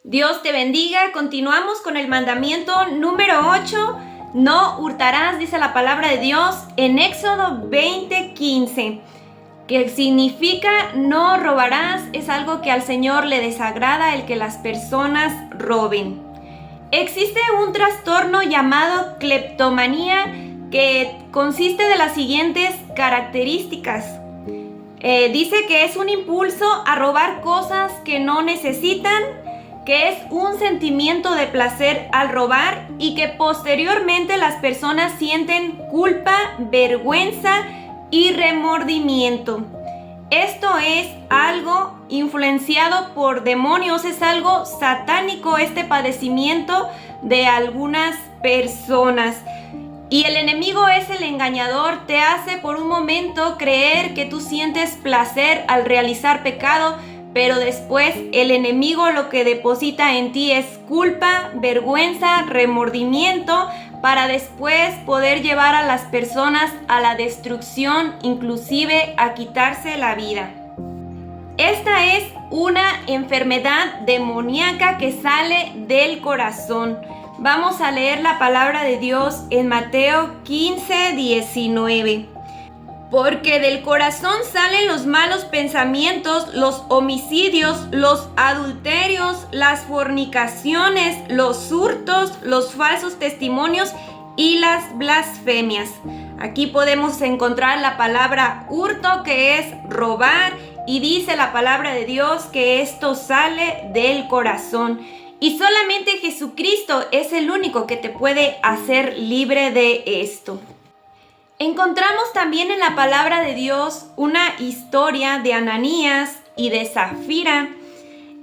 Dios te bendiga. Continuamos con el mandamiento número 8. No hurtarás, dice la palabra de Dios en Éxodo 20:15, que significa no robarás. Es algo que al Señor le desagrada el que las personas roben. Existe un trastorno llamado cleptomanía que consiste de las siguientes características. Dice que es un impulso a robar cosas que no necesitan, que es un sentimiento de placer al robar y que posteriormente las personas sienten culpa, vergüenza y remordimiento. Esto es algo influenciado por demonios, es algo satánico este padecimiento de algunas personas. Y el enemigo es el engañador, te hace por un momento creer que tú sientes placer al realizar pecado, pero después el enemigo lo que deposita en ti es culpa, vergüenza, remordimiento, para después poder llevar a las personas a la destrucción, inclusive a quitarse la vida. Esta es una enfermedad demoníaca que sale del corazón. Vamos a leer la palabra de Dios en Mateo 15:19. Porque del corazón salen los malos pensamientos, los homicidios, los adulterios, las fornicaciones, los hurtos, los falsos testimonios y las blasfemias. Aquí podemos encontrar la palabra hurto, que es robar, y dice la palabra de Dios que esto sale del corazón. Y solamente Jesucristo es el único que te puede hacer libre de esto. Encontramos también en la palabra de Dios una historia de Ananías y de Zafira.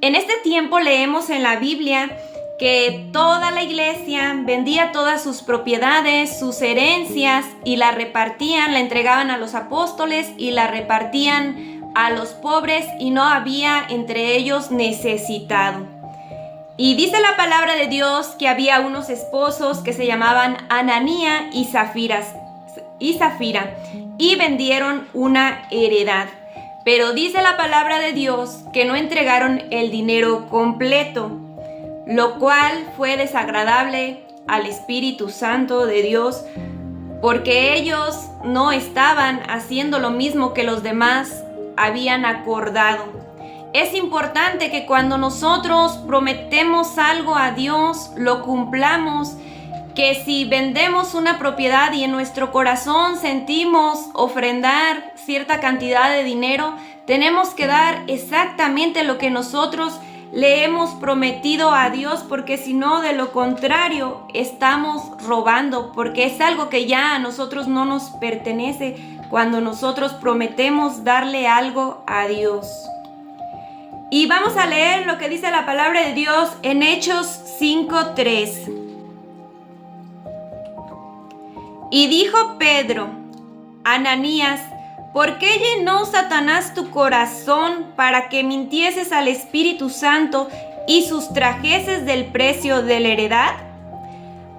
En este tiempo leemos en la Biblia que toda la iglesia vendía todas sus propiedades, sus herencias, y la repartían, la entregaban a los apóstoles y la repartían a los pobres, y no había entre ellos necesitado. Y dice la palabra de Dios que había unos esposos que se llamaban Ananía y Zafira, y vendieron una heredad. Pero dice la palabra de Dios que no entregaron el dinero completo, lo cual fue desagradable al Espíritu Santo de Dios, porque ellos no estaban haciendo lo mismo que los demás habían acordado. Es importante que cuando nosotros prometemos algo a Dios, lo cumplamos. Que si vendemos una propiedad y en nuestro corazón sentimos ofrendar cierta cantidad de dinero, tenemos que dar exactamente lo que nosotros le hemos prometido a Dios, porque si no, de lo contrario, estamos robando, porque es algo que ya a nosotros no nos pertenece cuando nosotros prometemos darle algo a Dios. Y vamos a leer lo que dice la palabra de Dios en Hechos 5:3. Y dijo Pedro: Ananías, ¿por qué llenó Satanás tu corazón para que mintieses al Espíritu Santo y sustrajeses del precio de la heredad?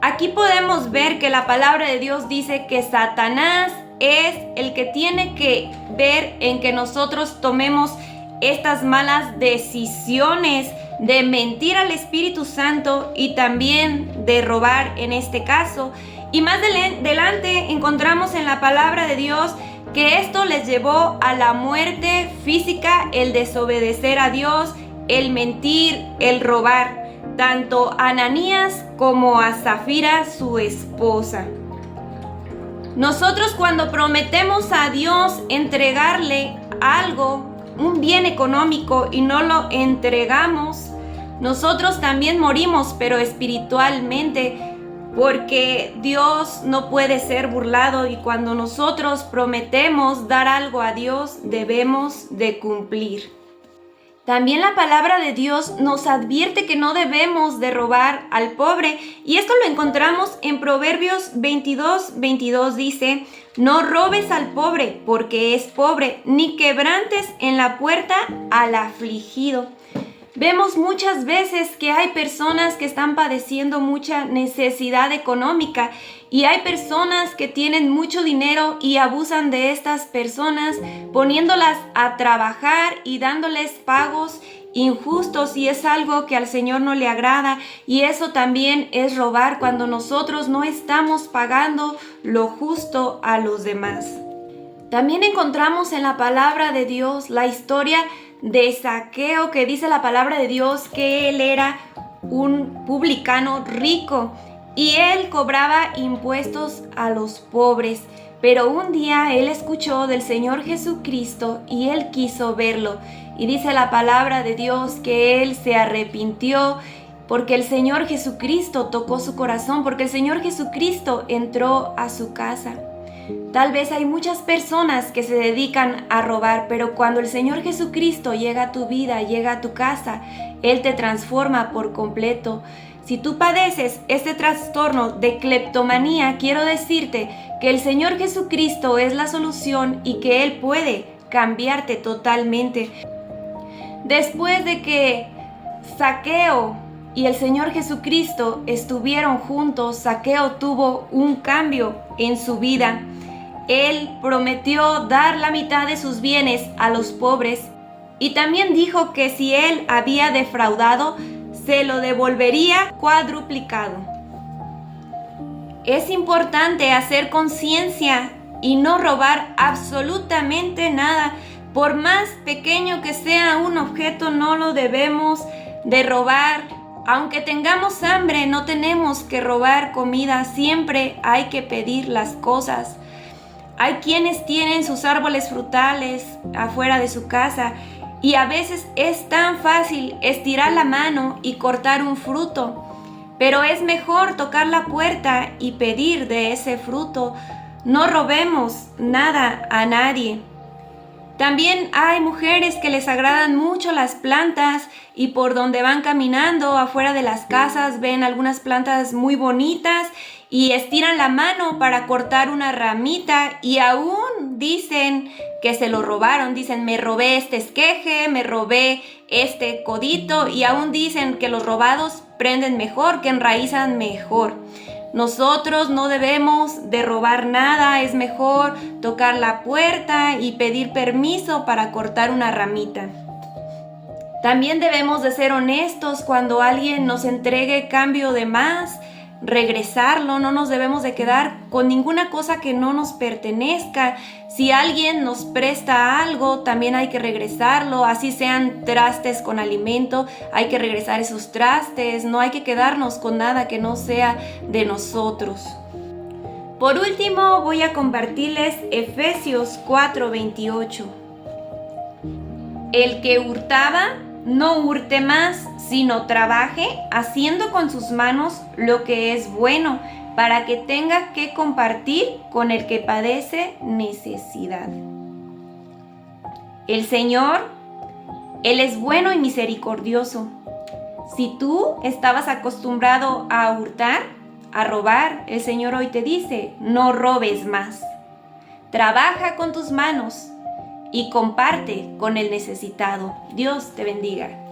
Aquí podemos ver que la palabra de Dios dice que Satanás es el que tiene que ver en que nosotros tomemos estas malas decisiones de mentir al Espíritu Santo y también de robar en este caso. Y más adelante encontramos en la palabra de Dios que esto les llevó a la muerte física, el desobedecer a Dios, el mentir, el robar, tanto a Ananías como a Zafira, su esposa. Nosotros cuando prometemos a Dios entregarle algo, un bien económico, y no lo entregamos, nosotros también morimos, pero espiritualmente, porque Dios no puede ser burlado, y cuando nosotros prometemos dar algo a Dios, debemos de cumplir. También la palabra de Dios nos advierte que no debemos de robar al pobre, y esto lo encontramos en Proverbios 22:22. Dice: no robes al pobre porque es pobre, ni quebrantes en la puerta al afligido. Vemos muchas veces que hay personas que están padeciendo mucha necesidad económica, y hay personas que tienen mucho dinero y abusan de estas personas, poniéndolas a trabajar y dándoles pagos, injustos y es algo que al Señor no le agrada, y eso también es robar cuando nosotros no estamos pagando lo justo a los demás. También encontramos en la palabra de Dios la historia de Zaqueo, que dice la palabra de Dios que él era un publicano rico y él cobraba impuestos a los pobres. Pero un día él escuchó del Señor Jesucristo y él quiso verlo. Y dice la palabra de Dios que él se arrepintió porque el Señor Jesucristo tocó su corazón, porque el Señor Jesucristo entró a su casa. Tal vez hay muchas personas que se dedican a robar, pero cuando el Señor Jesucristo llega a tu vida, llega a tu casa, Él te transforma por completo. Si tú padeces este trastorno de cleptomanía, quiero decirte que el Señor Jesucristo es la solución y que Él puede cambiarte totalmente. Después de que Zaqueo y el Señor Jesucristo estuvieron juntos, Zaqueo tuvo un cambio en su vida. Él prometió dar la mitad de sus bienes a los pobres y también dijo que si él había defraudado, se lo devolvería cuadruplicado. Es importante hacer conciencia y no robar absolutamente nada. Por más pequeño que sea un objeto, no lo debemos de robar. Aunque tengamos hambre, no tenemos que robar comida. Siempre hay que pedir las cosas. Hay quienes tienen sus árboles frutales afuera de su casa y a veces es tan fácil estirar la mano y cortar un fruto, pero es mejor tocar la puerta y pedir de ese fruto. No robemos nada a nadie. También hay mujeres que les agradan mucho las plantas y por donde van caminando afuera de las casas ven algunas plantas muy bonitas y estiran la mano para cortar una ramita y aún dicen que se lo robaron. Dicen, me robé este esqueje, me robé este codito, y aún dicen que los robados prenden mejor, que enraizan mejor. Nosotros no debemos de robar nada, es mejor tocar la puerta y pedir permiso para cortar una ramita. También debemos de ser honestos cuando alguien nos entregue cambio de más, regresarlo. No nos debemos de quedar con ninguna cosa que no nos pertenezca. Si alguien nos presta algo, también hay que regresarlo, así sean trastes con alimento, hay que regresar esos trastes, no hay que quedarnos con nada que no sea de nosotros. Por último, voy a compartirles Efesios 4:28. El que hurtaba, no hurte más, sino trabaje haciendo con sus manos lo que es bueno, para que tenga que compartir con el que padece necesidad. El Señor, Él es bueno y misericordioso. Si tú estabas acostumbrado a hurtar, a robar, el Señor hoy te dice, no robes más. Trabaja con tus manos y comparte con el necesitado. Dios te bendiga.